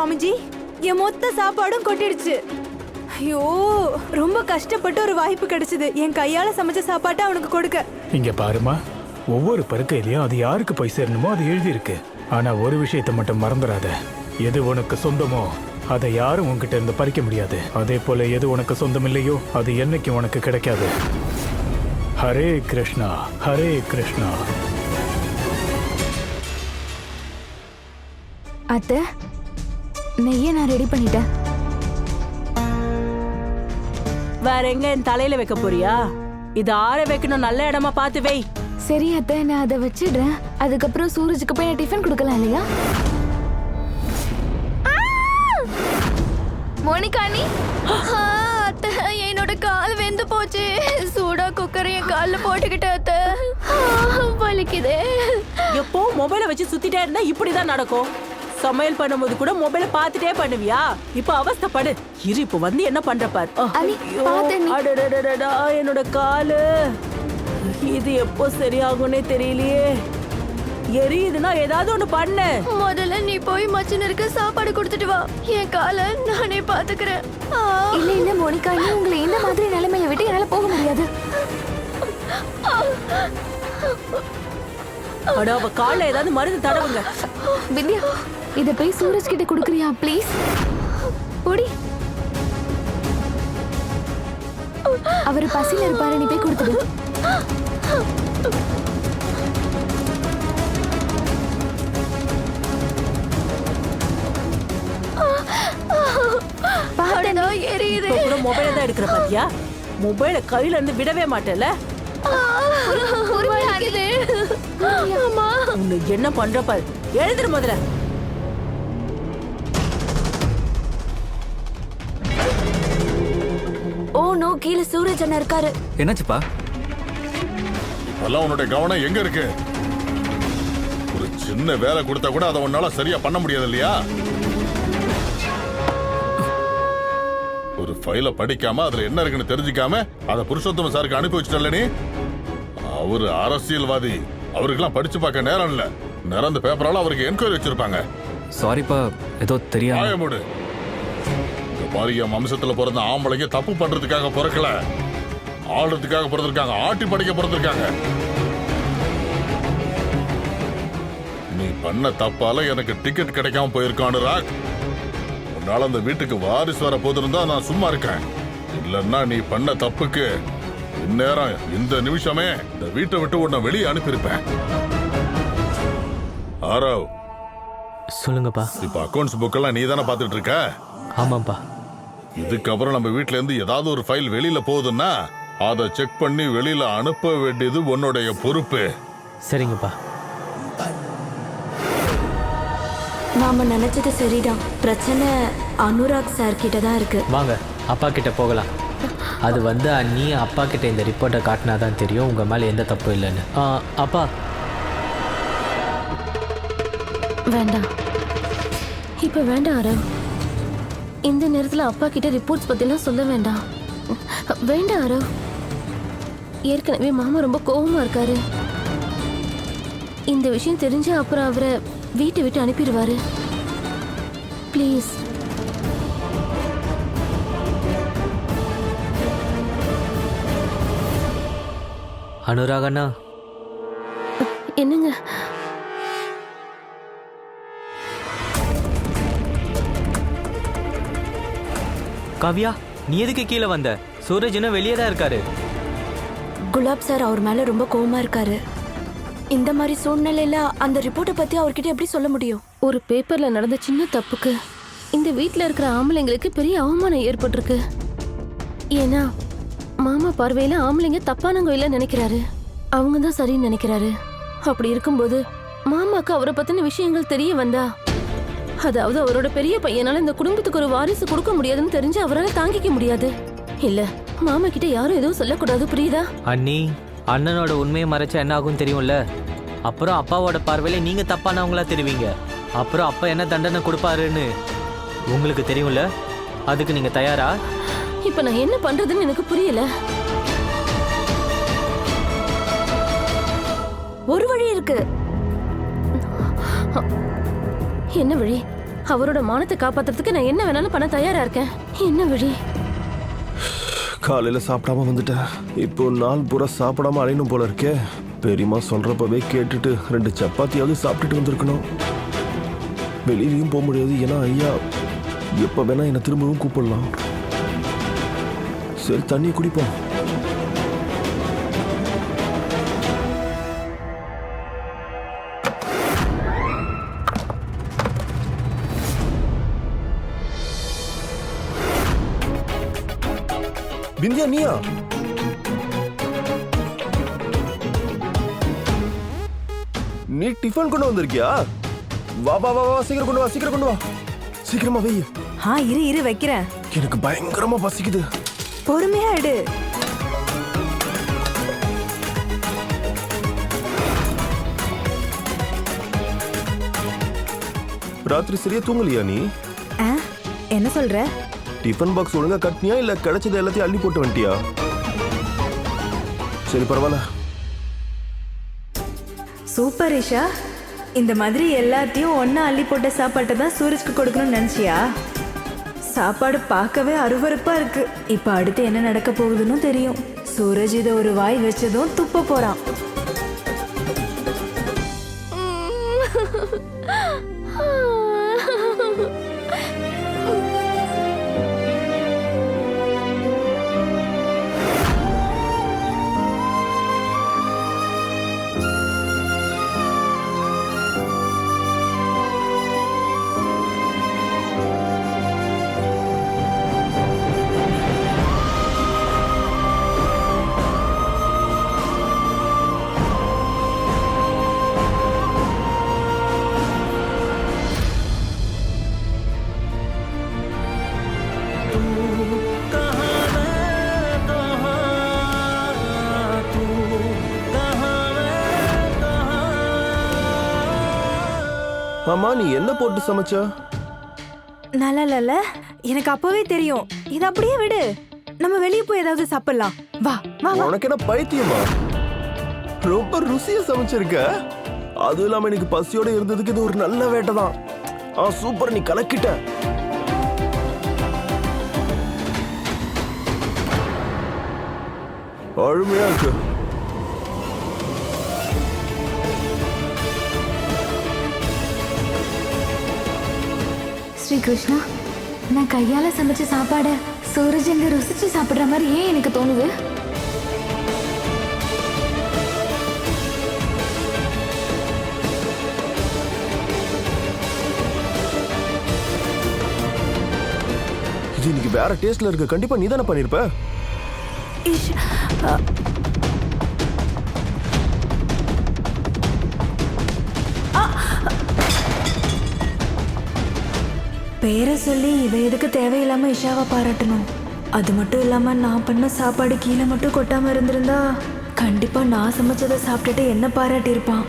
சுவாமிஜி, என் மொத்த சாப்பாடும் கொட்டிடுச்சு. ஐயோ, ரொம்ப கஷ்டப்பட்டு ஒரு வாய்ப்பு கிடைச்சது என் கையால சமைச்ச சாப்பாட்டை அவனுக்கு கொடுக்க. இங்க பாருமா, ஒவ்வொரு பருக்கையிலயும் அது யாருக்கு போய் சேரணுமோ அது எழுதி இருக்கு. ஆனா ஒரு விஷயத்தை மட்டும் மறந்துடாத, எது உனக்கு சொந்தமோ அதை யாரும் உன்கிட்ட இருந்து பறிக்க முடியாது. அதே போல எது உனக்கு சொந்தம் இல்லையோ அது என்னைக்கும் உனக்கு கிடைக்காது. ஹரே கிருஷ்ணா, ஹரே கிருஷ்ணா. அத்தை, நெய்யை நான் ரெடி பண்ணிட்டேன். வேற எங்க என் தலையில வைக்க போறியா? இது ஆற வைக்கணும், நல்ல இடமா பார்த்து வை. சரி அத்தை, நான் அதை வச்சிடுறேன். அதுக்கப்புறம் சூரஜுக்கு போய் நான் டிஃபன் கொடுக்கலாம் இல்லையா? மோனிகா நீ அத்தை, என்னோட கால் வெந்து போச்சு. சூடா குக்கரை என் கால்ல போட்டுக்கிட்ட அத்தை, வலிக்குதே. எப்போ மொபைலை வச்சு சுத்திட்டே இருந்தா இப்படிதான் நடக்கும். சமையல் பண்ணும்போது கூட மொபைலை பார்த்துட்டே பண்ணுவியா? இப்ப அவஸ்தைப்படு. இரு, இப்ப வந்து என்ன பண்ற பாரு. என்னோட காலு, இது எப்போ சரியாகும்னே தெரியலையே. எரியுதுன்னா ஏதாவது ஒண்ணு பண்ணு. முதல்ல நீ போய் மச்சினருக்கு சாப்பாடு கொடுத்துட்டு வா. என் காலை நானே பாத்துக்கிறேன். இல்ல இல்ல மோனிகா, நீ உங்களை இந்த மாதிரி நிலைமையில விட்டு என்னால போக முடியாது. அட, அவ கால்ல ஏதாவது மருந்து தடவுங்க. வித்யா, இத போய் சூரஜ் கிட்ட குடுக்குறியா ப்ளீஸ்? ஓடி. அவர் பசியில இருப்பாரு, நீ போய் கொடுத்துடு. மொபைல தான் எடுக்கிற பாத்தியா? மொபைல கையில இருந்து விடவே மாட்டேல. என்ன பண்ற பாரு. எழுதுற முதல்ல. ஓ நோ, கீழ சூரஜ் அண்ணா இருக்காரு. என்னாச்சுப்பா? இப்பெல்லாம் உன்னுடைய கவனம் எங்க இருக்கு? ஒரு சின்ன வேலை கொடுத்தா கூட அதை உன்னால சரியா பண்ண முடியாது இல்லையா? ஒரு ஃபைல படிக்காம அதுல என்ன இருக்குன்னு தெரிஞ்சுக்காம அதை புருஷோத்தம சாருக்கு அனுப்பி வச்சுட்டல நீ. அவரு அரசியல்வாதி, அவருக்கெல்லாம் படிச்சு பார்க்க நேரம் இல்ல. நிறந்த பேப்பரால அவருக்கு என்கொயரி வச்சிருப்பாங்க. சாரிப்பா, ஏதோ தெரியாது. ஆயமுடு, இந்த பாரிய வம்சத்துல பிறந்த ஆம்பளைங்க தப்பு பண்றதுக்காக பிறக்கல, ஆடுறதுக்காக பிறந்திருக்காங்க, ஆட்டி படிக்க பிறந்திருக்காங்க. நீ பண்ண தப்பால எனக்கு டிக்கெட் கிடைக்காம போயிருக்கானு ராக். உன்னால அந்த வீட்டுக்கு வாரிசு வர போதிருந்தா நான் சும்மா இருக்கேன். இல்லன்னா நீ பண்ண தப்புக்கு இந்நேரம் இந்த நிமிஷமே இந்த வீட்டை விட்டு உன்னை வெளியே அனுப்பியிருப்பேன். ஆரவ், சொல்லுங்கப்பா. இப்ப அக்கவுண்ட்ஸ் புக் எல்லாம் நீ தானே பாத்துட்டு இருக்க? ஆமாப்பா. இதுக்கப்புறம் நம்ம வீட்ல இருந்து ஏதாவது ஒரு ஃபைல் வெளியில போகுதுன்னா அதை செக் பண்ணி வெளியில அனுப்ப வேண்டியது உன்னுடைய பொறுப்பு. சரிங்கப்பா. நாம நினைச்சது சரிதான். பிரச்சனை அனுராக் சார் கிட்ட தான் இருக்கு. வாங்க அப்பா கிட்ட போகலாம். அது அண்ணி அப்பா கிட்ட இந்த ரிப்போர்ட்டை காட்டினா தான் தெரியும் உங்க மேல எந்த தப்பு இல்லைன்னு. அப்பா வேண்டாம், இப்ப வேண்டாம் அரவ். இந்த நேரத்துல அப்பா கிட்ட ரிப்போர்ட்ஸ் பத்திலாம் சொல்ல வேண்டாம். வேண்டாம் அரவ். ஏற்கனவே மாமா ரொம்ப கோவமா இருக்காரு. இந்த விஷயம் தெரிஞ்ச அப்புறம் அவரை வீட்டை விட்டு அனுப்பிடுவாரு. ப்ளீஸ். அனுராகண்ணா. என்னங்க? காவ்யா, நீ எதுக்கு கீழே வந்த? சூரஜ் இன்னும் வெளியே தான் இருக்காரு. குலாப் சார் அவர் மேல ரொம்ப கோவமா இருக்காரு. இந்த மாதிரி சூழ்நிலையில அந்த ரிப்போர்ட்டை பத்தி அவர்கிட்ட எப்படி சொல்ல முடியும்? ஒரு பேப்பர்ல நடந்த சின்ன தப்புக்கு இந்த வீட்ல இருக்கிற ஆம்பளைங்களுக்கு பெரிய அவமானம் ஏற்பட்டிருக்கு. ஏன்னா மாமா பார்வையில ஆம்பளைங்க தப்பானவங்க இல்ல நினைக்கிறாரு, அவங்க தான் சரின்னு நினைக்கிறாரு. அப்படி இருக்கும்போது மாமாக்கு அவரை பத்தின விஷயங்கள் தெரிய வந்தா, அதாவது அவரோட பெரிய பையனால இந்த குடும்பத்துக்கு ஒரு வாரிசு கொடுக்க முடியாதுன்னு தெரிஞ்சு அவரால் தாங்கிக்க முடியாது. இல்ல மாமா கிட்ட யாரும் எதுவும் சொல்லக்கூடாது, புரியுதா? அண்ணி, அண்ணனோட உண்மையை மறைச்சா என்ன ஆகும் தெரியும்ல? அப்புறம் அப்பாவோட பார்வையில நீங்க தப்பானவங்களா தெரிவிங்க. அப்புறம் அப்பா என்ன தண்டனை கொடுப்பாருன்னு உங்களுக்கு தெரியும்ல? அதுக்கு நீங்க தயாரா? இப்ப நான் என்ன பண்றதுன்னு எனக்கு புரியல. ஒரு வழி இருக்கு. என்ன வழி? அவரோட மானத்தை காப்பாத்துறதுக்கு நான் என்ன வேணாலும் பண்ண தயாரா இருக்கேன். என்ன வழி? காலையில சாப்பிடாம வந்துட்டேன். இப்போ நாள் பூரா சாப்பிடாம அலையணும் போல இருக்கே. பெரியம்மா சொல்றப்பவே கேட்டுட்டு 2 சப்பாத்தியாவது சாப்பிட்டுட்டு வந்திருக்கணும். வெளியிலயும் போக முடியாது, ஏன்னா ஐயா எப்ப வேணா என்னை திரும்பவும் கூப்பிடலாம். சரி, தண்ணியை குடிப்போம். பிந்தியா, நீயா? நீ டிஃபன் கொண்டு வந்திருக்கியா? வா வா வா வா, சீக்கிரம் கொண்டு வா, சீக்கிரம் கொண்டு வா. சீக்கிரமா வை. இரு வைக்கிறேன். எனக்கு பயங்கரமா பசிக்குது. பொறுமையா எடு. ராத்திரி சரியா தூங்கலையா நீ? என்ன சொல்ற? டிஃபன் பாக்ஸ் ஒழுங்கா கட்டினியா இல்ல கிடைச்சது எல்லாத்தையும் அள்ளி போட்டு வந்துட்டியா? சரி, பரவாயில்ல. சூப்பர் இஷா. இந்த மாதிரி எல்லாத்தையும் ஒன்னா அள்ளி போட்ட சாப்பாட்டை தான் சூரஜ்க்கு கொடுக்கணும்னு நினைச்சியா? சாப்பாடு பார்க்கவே அருவருப்பா இருக்கு. இப்ப அடுத்து என்ன நடக்க போகுதுன்னு தெரியும். சூரஜ் இதை ஒரு வாய் வச்சதும் துப்ப போறான். ஆமா, நீ என்ன போட்டு சமைச்ச? நல்லா எனக்கு அப்பவே தெரியும். இது அப்படியே விடு, நம்ம வெளியே போய் ஏதாவது சாப்பிடலாம். வா வா வா. உனக்கு என்ன பைத்தியமா? ரொம்ப ருசியா சமைச்சிருக்க. அதுவும் இல்லாம எனக்கு பசியோட இருந்ததுக்கு இது ஒரு நல்ல வேட்டை தான். சூப்பர், நீ கலக்கிட்ட. அருமையா இருக்கு. ஸ்ரீ கிருஷ்ணா, நான் கையால சமைச்ச சாப்பாட சூரஜ் அங்க ருசிச்சு சாப்பிடுற மாதிரி ஏன் எனக்கு தோணுது? இது இன்னைக்கு வேற டேஸ்ட்ல இருக்கு. கண்டிப்பா நீ தானே பண்ணிருப்ப. பேரை சொல்லி இவ எதுக்கு தேவையில்லாம இஷாவை பாராட்டணும்? அது மட்டும் இல்லாம நான் பண்ண சாப்பாடு கீழே மட்டும் கொட்டாம இருந்திருந்தா கண்டிப்பா நான் சமைச்சதை சாப்பிட்டுட்டு என்ன பாராட்டியிருப்பான்.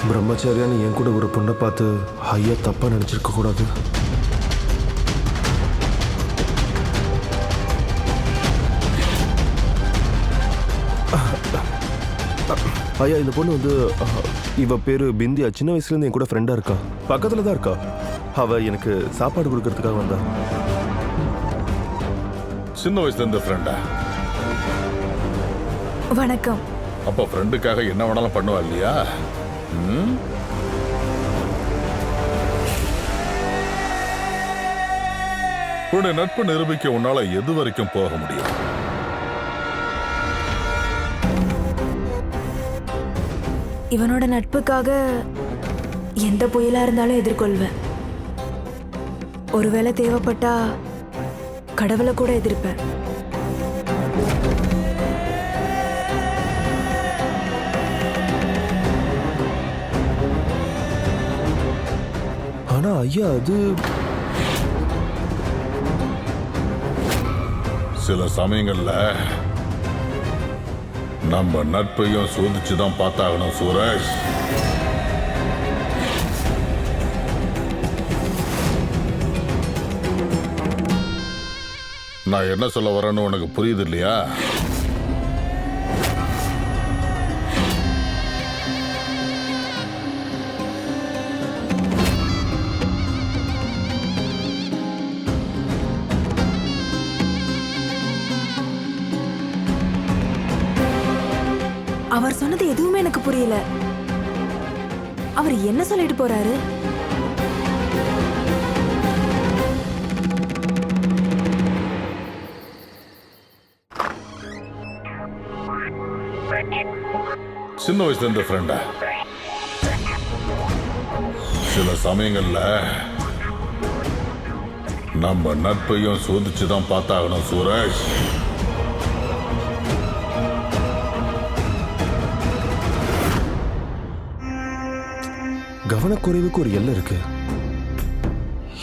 பிரம்மச்சாரியான்னு என் கூட ஒரு பொண்ணை பார்த்து ஐயா தப்பா நினைச்சிருக்க கூடாது. ஐயா, இந்த பொண்ணு வந்து இவ பேரு பிந்தியா. சின்ன வயசுல இருந்து என் கூட ஃப்ரெண்டா இருக்கா. பக்கத்துல தான் இருக்கா. அவ எனக்கு சாப்பாடு கொடுக்கறதுக்காக வந்தா. சின்ன வயசுல இருந்த ஃப்ரெண்டா? வணக்கம். அப்ப ஃப்ரெண்டுக்காக என்ன வேணாலும் பண்ணுவா இல்லையா? உன்னுடைய நட்பு நிரூபிக்க உன்னால எது வரைக்கும் போக முடியும்? இவனோட நட்புக்காக எந்த புயலா இருந்தாலும் எதிர்கொள்வேன். ஒருவேளை தேவைப்பட்டா கடவுளை கூட எதிர்ப்பேன். ஆனா ஐயா, அது சில சமயங்கள்ல நம்ம நட்பையும் சோதிச்சு தான் பார்த்தாகணும் சூரஜ். நான் என்ன சொல்ல வரேன்னு உனக்கு புரியுது இல்லையா? அவர் சொன்னது எதுவுமே எனக்கு புரியல. அவர் என்ன சொல்லிட்டு போறாரு? சின்ன வயசுல இருந்த ஃப்ரெண்டா? சில சமயங்கள்ல நம்ம நட்பையும் சோதிச்சு தான் பார்த்தாகணும் சூரஜ். கவனக்குறைவுக்கு ஒரு எல்லை இருக்கு.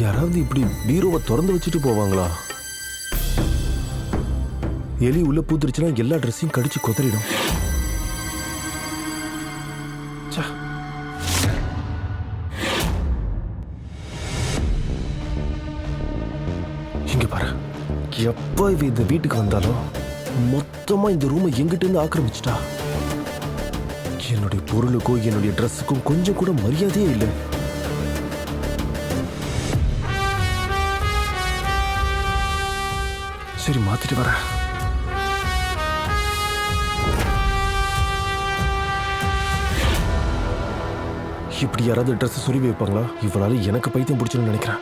யாராவது இப்படி பீரோவை திறந்து வச்சுட்டு போவாங்களா? எலி உள்ள பூத்துருச்சுன்னா எல்லா ட்ரெஸ்ஸையும் கடிச்சு கொதறிடும். ச்சே. இங்க பாரு, எப்ப இவ இந்த வீட்டுக்கு வந்தாலும் மொத்தமா இந்த ரூமை எங்கிட்ட இருந்து ஆக்கிரமிச்சிட்டா. என்னுடைய பொருளுக்கும் என்னுடைய ட்ரெஸ்ஸுக்கும் கொஞ்சம் கூட மரியாதையே இல்லை. சரி, மாத்திட்டு வரேன். இப்படி யாராவது ட்ரெஸ் சொருவி வைப்பாங்களா? இவளால எனக்கு பைத்தியம் பிடிச்சுன்னு நினைக்கிறேன்.